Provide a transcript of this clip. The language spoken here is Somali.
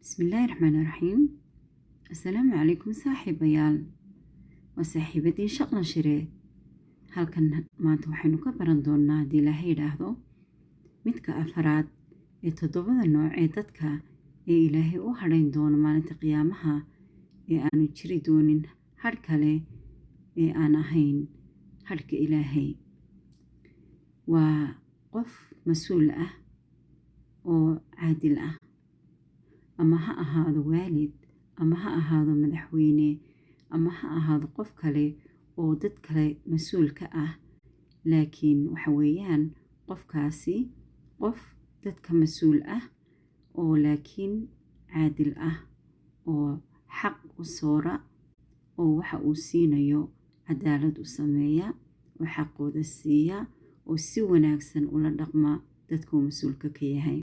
بسم الله الرحمن الرحيم. السلام عليكم saaxiibayaal. waa saaxiibadii shaqlan shire. halkan maanta waxaynu ka baran doonaa haddii ilaahay yidhaahdo midka afaraad ee 7 nooc ee dadka ee ilaahay u hadhayn doono maalinta qiyaamaha ee aanu jiri doonin hadh kale ee aan ahayn hadhka ilaahay. waa qof mas-uul ah oo caadil ah, ama ha ahaado waalid, ama ha ahaado madaxweyne, ama ha ahaado qof kale oo dad kale mas-uul ka ah. laakiin waxa weeyaan qofkaasi qof dadka mas-uul ah oo laakiin caadil ah, oo xaq u soora, oo waxa uu siinayo cadaalad u sameeya, oo xaqooda siiya, oo si wanaagsan ula dhaqma dadka uu mas-uulka ka yahay.